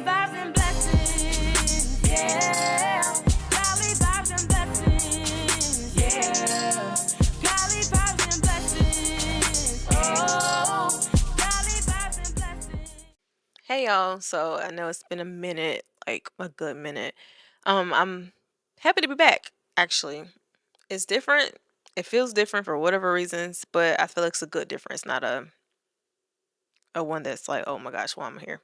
vibes and blessings, yeah. Godly vibes and blessings, yeah. Godly vibes and blessings, oh. Godly vibes and blessings. Hey y'all, so I know it's been a minute, like a good minute. I'm happy to be back, actually. It's different. It feels different for whatever reasons, but I feel like it's a good difference, not a one that's like, oh my gosh, why I'm here.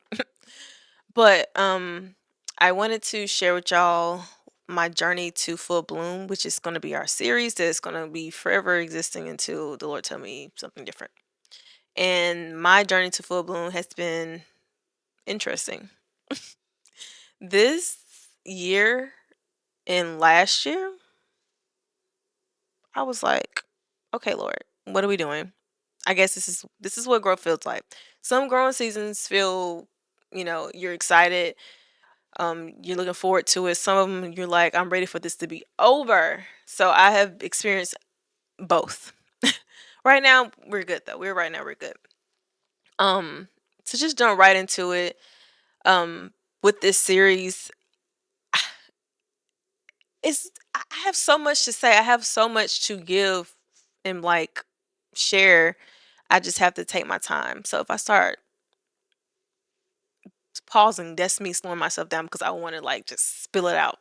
But I wanted to share with y'all my journey to full bloom, which is going to be our series that's going to be forever existing until the Lord tell me something different. And my journey to full bloom has been interesting. This year and last year, I was like, okay, Lord, what are we doing? I guess this is what growth feels like. Some growing seasons feel, you're excited. You're looking forward to it. Some of them you're like, I'm ready for this to be over. So I have experienced both. Right now we're good though. We're good. Um, so just jump right into it. With this series, I have so much to say. I have so much to give and like share. I just have to take my time. So if I start pausing, that's me slowing myself down because I want to like just spill it out.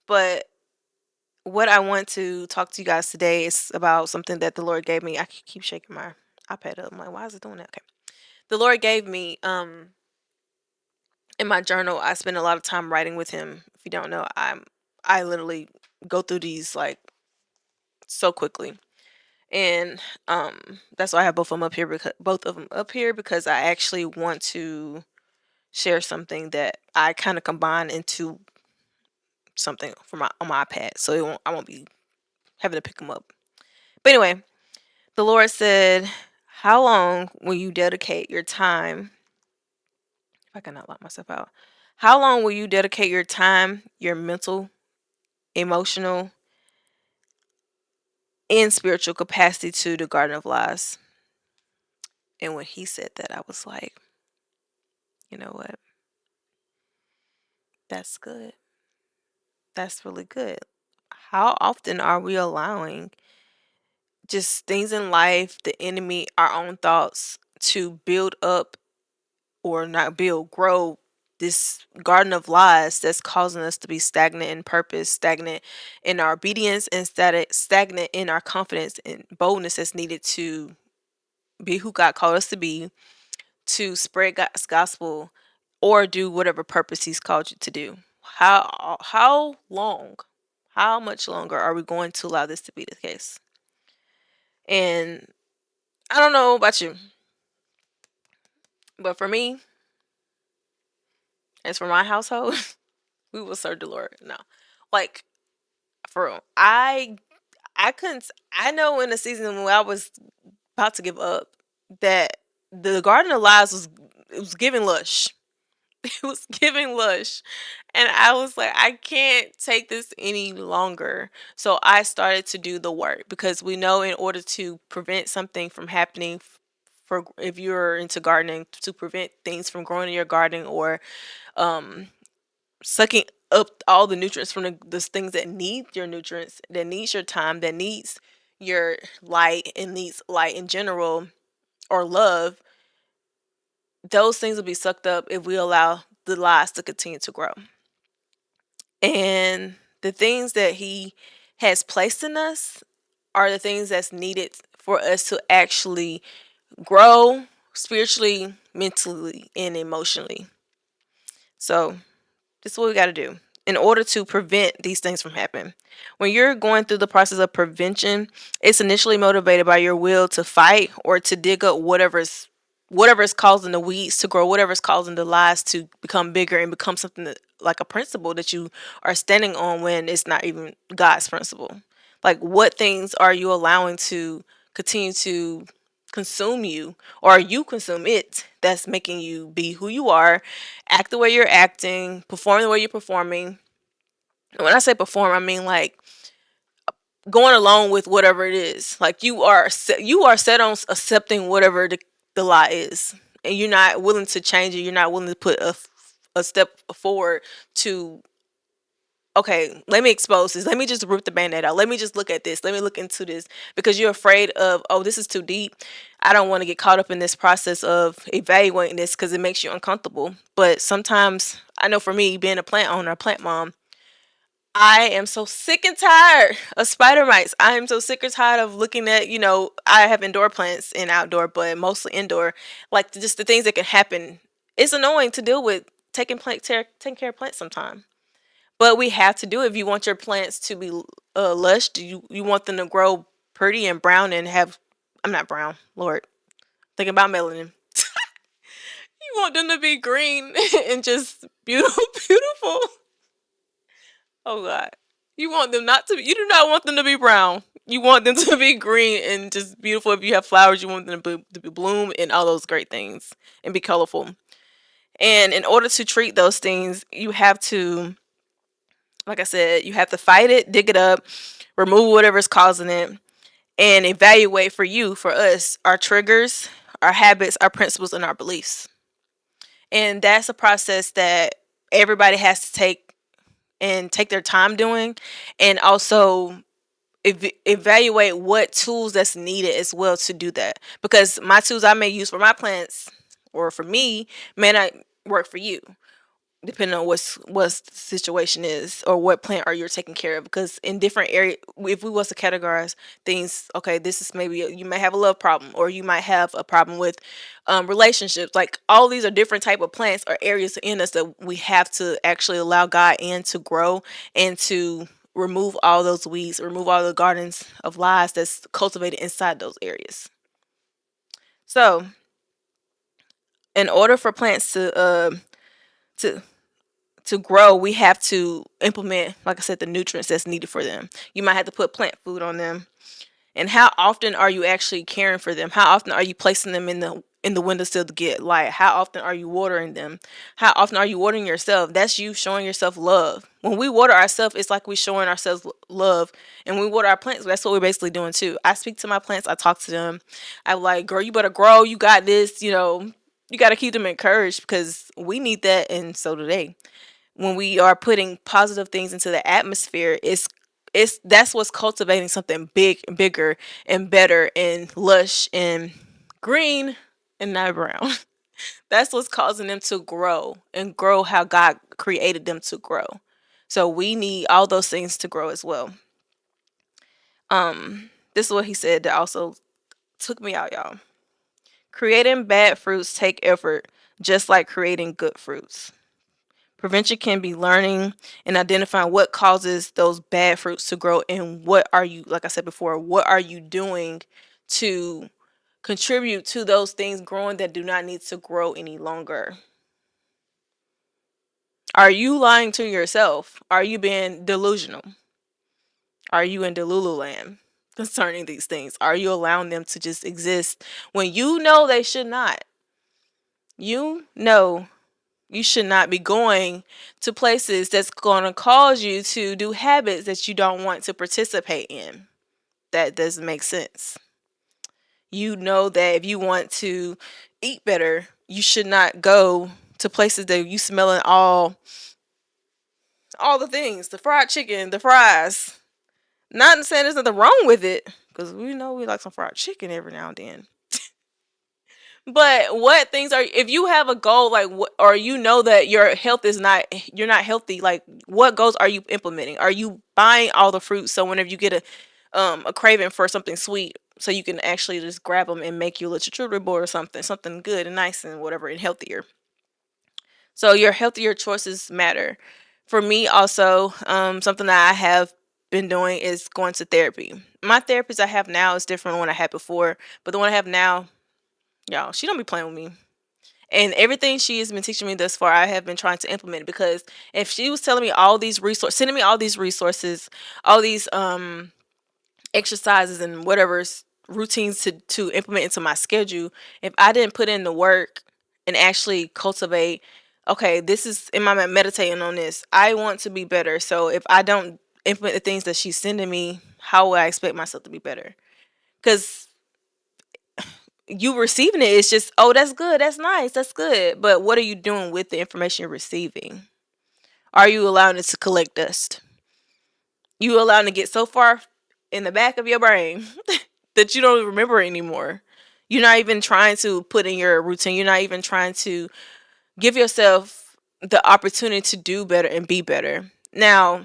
But what I want to talk to you guys today is about something that the Lord gave me. I keep shaking my iPad up. I'm like, why is it doing that? Okay. The Lord gave me in my journal. I spend a lot of time writing with him. If you don't know, I literally go through these like so quickly. And that's why I have both of them up here because I actually want to share something that I kind of combine into something for my on my iPad, so I won't be having to pick them up. But anyway, the Lord said, "How long will you dedicate your time?" If I cannot lock myself out, how long will you dedicate your time, your mental, emotional, and spiritual capacity to the Garden of Lies? And when He said that, I was like, you know what? That's good. That's really good. How often are we allowing just things in life, the enemy, our own thoughts to build up or not build, grow this garden of lies that's causing us to be stagnant in purpose, stagnant in our obedience, and stagnant in our confidence and boldness that's needed to be who God called us to spread God's gospel or do whatever purpose He's called you to do. How long? How much longer are we going to allow this to be the case? And I don't know about you, but for me, as for my household, we will serve the Lord. No, like for real, I couldn't. I know in the season when I was about to give up that the Garden of Lies was giving lush. It was giving lush. And I was like, I can't take this any longer. So I started to do the work because we know in order to prevent something from happening, for if you're into gardening, to prevent things from growing in your garden or um, sucking up all the nutrients from the things that need your nutrients, that needs your time, that needs your light and needs light in general or love, those things will be sucked up if we allow the lies to continue to grow. And the things that he has placed in us are the things that's needed for us to actually grow spiritually, mentally, and emotionally. So this is what we got to do in order to prevent these things from happening. When you're going through the process of prevention, it's initially motivated by your will to fight or to dig up whatever's causing the weeds to grow, whatever's causing the lies to become bigger and become something that, like a principle that you are standing on when it's not even God's principle. Like, what things are you allowing to continue to consume you, or you consume it, that's making you be who you are, act the way you're acting, perform the way you're performing? And when I say perform, I mean like going along with whatever it is. Like you are set on accepting whatever the lie is, and you're not willing to change it. You're not willing to put a a step forward to, okay, let me expose this. Let me just rip the band-aid out. Let me just look at this. Let me look into this, because you're afraid of, oh, this is too deep. I don't want to get caught up in this process of evaluating this because it makes you uncomfortable. But sometimes, I know for me, being a plant owner, a plant mom, I am so sick and tired of spider mites. I am so sick and tired of looking at, I have indoor plants and outdoor, but mostly indoor. Like, just the things that can happen. It's annoying to deal with taking care of plants sometimes. But we have to do it if you want your plants to be lush. You want them to grow pretty and brown and have, I'm not brown, Lord. Thinking about melanin. You want them to be green and just beautiful, beautiful. Oh God. You do not want them to be brown. You want them to be green and just beautiful. If you have flowers, you want them to bloom and all those great things and be colorful. And in order to treat those things, you have to, like I said, you have to fight it, dig it up, remove whatever's causing it, and evaluate for us, our triggers, our habits, our principles, and our beliefs. And that's a process that everybody has to take their time doing, and also evaluate what tools that's needed as well to do that. Because my tools I may use for my plants or for me may not work for you, depending on what the situation is or what plant are you taking care of. Because in different area, if we was to categorize things, okay, this is maybe you may have a love problem, or you might have a problem with relationships. Like, all these are different type of plants or areas in us that we have to actually allow God in to grow and to remove all those weeds, remove all the gardens of lies that's cultivated inside those areas. So in order for plants to to grow, we have to implement, like I said, the nutrients that's needed for them. You might have to put plant food on them. And how often are you actually caring for them? How often are you placing them in the windowsill to get light? How often are you watering them? How often are you watering yourself? That's you showing yourself love. When we water ourselves, it's like we showing ourselves love. And when we water our plants, that's what we're basically doing too. I speak to my plants, I talk to them. I'm like, girl, you better grow. You got this, you got to keep them encouraged, because we need that, and so do they. When we are putting positive things into the atmosphere, it's that's what's cultivating something bigger and better and lush and green and not brown. That's what's causing them to grow and grow how God created them to grow. So we need all those things to grow as well. This is what he said that also took me out, y'all. Creating bad fruits take effort, just like creating good fruits. Prevention can be learning and identifying what causes those bad fruits to grow, and what are you, like I said before, what are you doing to contribute to those things growing that do not need to grow any longer. Are you lying to yourself? Are you being delusional? Are you in Delulu land concerning these things? Are you allowing them to just exist when you know they should not? You know you should not be going to places that's going to cause you to do habits that you don't want to participate in. That doesn't make sense. You know that if you want to eat better, you should not go to places that you smelling all the things, the fried chicken, the fries. Not saying there's nothing wrong with it, because we know we like some fried chicken every now and then. But what things are, if you have a goal, like or you know that your health is not, you're not healthy, like what goals are you implementing? Are you buying all the fruits so whenever you get a craving for something sweet, so you can actually just grab them and make you a little charcuterie board or something good and nice and whatever and healthier. So your healthier choices matter. For me also, something that I have been doing is going to therapy. My therapist I have now is different than one I had before, but the one I have now, y'all, she don't be playing with me. And everything she has been teaching me thus far, I have been trying to implement, because if she was telling me all these resources, sending me all these resources, all these exercises and whatever routines to implement into my schedule, if I didn't put in the work and actually cultivate, okay, this is in my meditating on this, I want to be better. So if I don't implement the things that she's sending me, how would I expect myself to be better? Because you receiving it is just, oh, that's good, that's nice, that's good. But what are you doing with the information you're receiving? Are you allowing it to collect dust? You allowing it to get so far in the back of your brain that you don't remember it anymore. You're not even trying to put in your routine. You're not even trying to give yourself the opportunity to do better and be better. Now,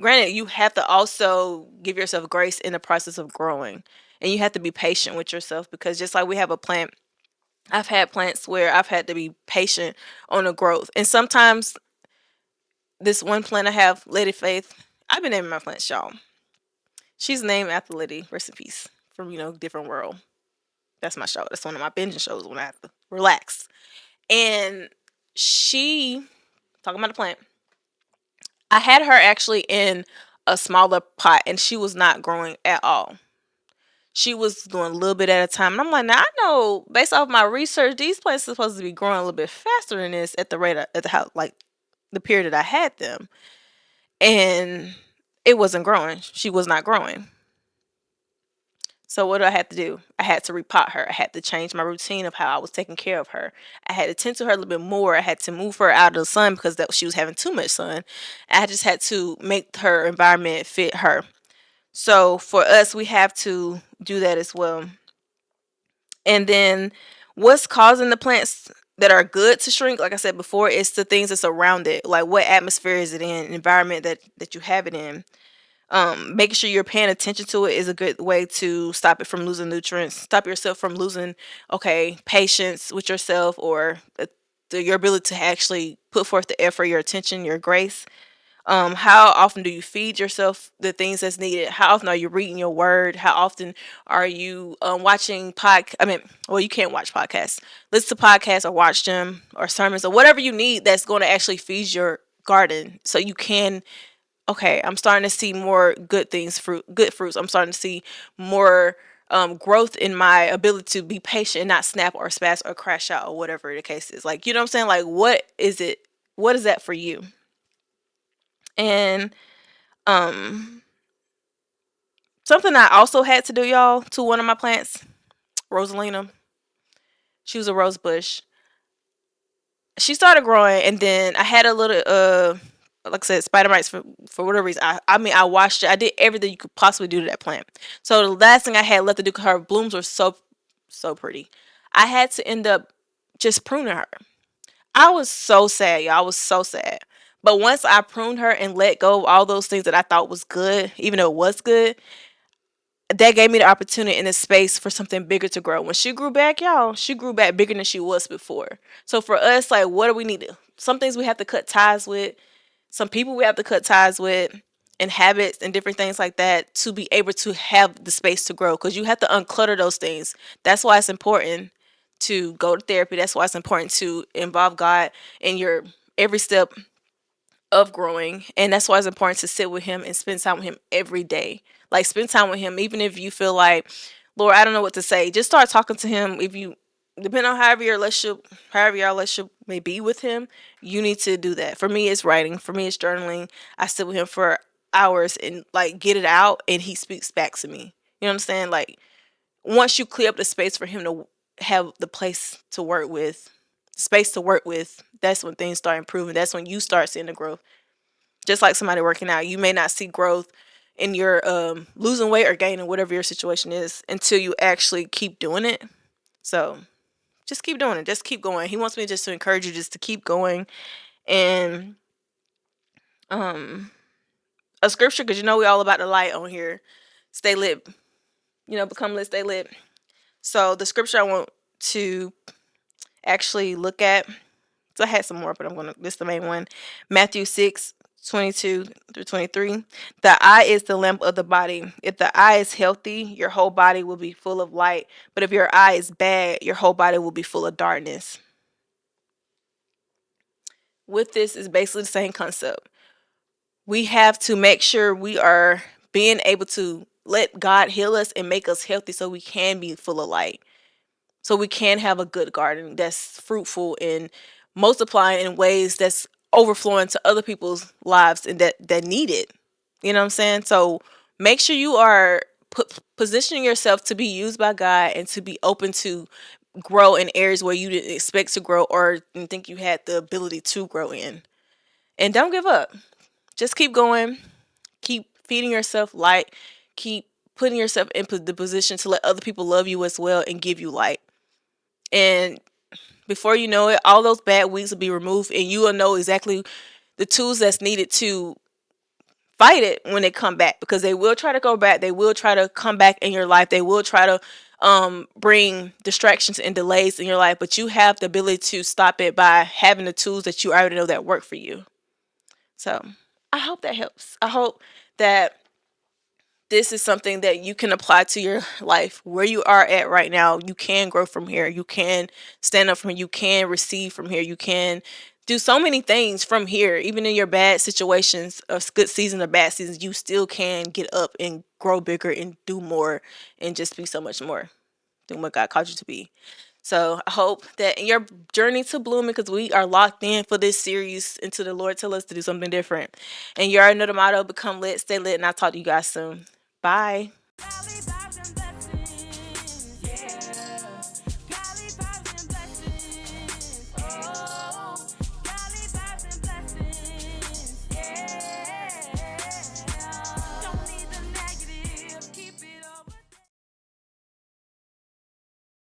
granted, you have to also give yourself grace in the process of growing. And you have to be patient with yourself, because just like we have a plant, I've had plants where I've had to be patient on the growth. And sometimes this one plant I have, Lady Faith, I've been naming my plants, y'all. She's named after Lady, rest in peace, from, different world. That's my show. That's one of my binging shows when I have to relax. And she, talking about the plant, I had her actually in a smaller pot, and she was not growing at all. She was doing a little bit at a time. And I'm like, now I know based off my research, these plants are supposed to be growing a little bit faster than this at the rate of, at the how, like the period that I had them. And it wasn't growing. She was not growing. So what do I have to do? I had to repot her. I had to change my routine of how I was taking care of her. I had to tend to her a little bit more. I had to move her out of the sun because she was having too much sun. I just had to make her environment fit her. So for us, we have to do that as well. And then what's causing the plants that are good to shrink, like I said before, it's the things that's around it. Like, what atmosphere is it in, environment that you have it in. Making sure you're paying attention to it is a good way to stop it from losing nutrients, stop yourself from losing, okay, patience with yourself, or your ability to actually put forth the effort, your attention, your grace. How often do you feed yourself the things that's needed? How often are you reading your word? How often are you watching I mean, well, you can't watch podcasts. Listen to podcasts or watch them, or sermons, or whatever you need that's going to actually feed your garden, so you can, okay, I'm starting to see more good things, good fruits. I'm starting to see more growth in my ability to be patient and not snap or spaz or crash out or whatever the case is. Like, you know what I'm saying? Like, what is it? What is that for you? And um, something I also had to do, y'all, to one of my plants, Rosalina. She was a rose bush. She started growing, and then I had a little like I said, spider mites for whatever reason. I mean, I washed it. I did everything you could possibly do to that plant. So the last thing I had left to do, because her blooms were so pretty, I had to end up just pruning her. I was so sad, y'all. I was so sad. But once I pruned her and let go of all those things that I thought was good, even though it was good, that gave me the opportunity and the space for something bigger to grow. When she grew back, y'all, she grew back bigger than she was before. So for us, like, what do we need to? Some things we have to cut ties with. Some people we have to cut ties with, and habits and different things like that, to be able to have the space to grow, because you have to unclutter those things. That's why it's important to go to therapy. That's why it's important to involve God in your every step of growing. And that's why it's important to sit with him and spend time with him every day. Like, spend time with him, even if you feel like, Lord, I don't know what to say. Just start talking to him. If you, depending on however your relationship may be with him, you need to do that. For me, it's writing. For me, it's journaling. I sit with him for hours and, like, get it out, and he speaks back to me. You know what I'm saying? Like, once you clear up the space for him to have the place to work with, space to work with, that's when things start improving. That's when you start seeing the growth. Just like somebody working out, you may not see growth in your losing weight or gaining, whatever your situation is, until you actually keep doing it. So just keep doing it. Just keep going. He wants me just to encourage you just to keep going. And a scripture, because we all about the light on here. Stay lit. Become lit, stay lit. So the scripture I want to actually look at, so I had some more, but I'm going to list the main one. Matthew 6:22-23. The eye is the lamp of the body. If the eye is healthy, your whole body will be full of light. But if your eye is bad, your whole body will be full of darkness. With this is basically the same concept. We have to make sure we are being able to let God heal us and make us healthy, so we can be full of light. So we can have a good garden that's fruitful and multiplying in ways that's overflowing to other people's lives and that need it. You know what I'm saying? So make sure you are positioning yourself to be used by God and to be open to grow in areas where you didn't expect to grow or didn't think you had the ability to grow in. And don't give up. Just keep going. Keep feeding yourself light. Keep putting yourself in the position to let other people love you as well and give you light. And before you know it, all those bad weeks will be removed and you will know exactly the tools that's needed to fight it when they come back, because they will try to go back. They will try to come back in your life. They will try to bring distractions and delays in your life, but you have the ability to stop it by having the tools that you already know that work for you. So I hope that helps. I hope that this is something that you can apply to your life where you are at right now. You can grow from here. You can stand up from here. You can receive from here. You can do so many things from here. Even in your bad situations, a good season or bad seasons, you still can get up and grow bigger and do more and just be so much more than what God called you to be. So I hope that in your journey to blooming, because we are locked in for this series until the Lord tell us to do something different. And you already know the motto: become lit, stay lit, and I'll talk to you guys soon. Bye.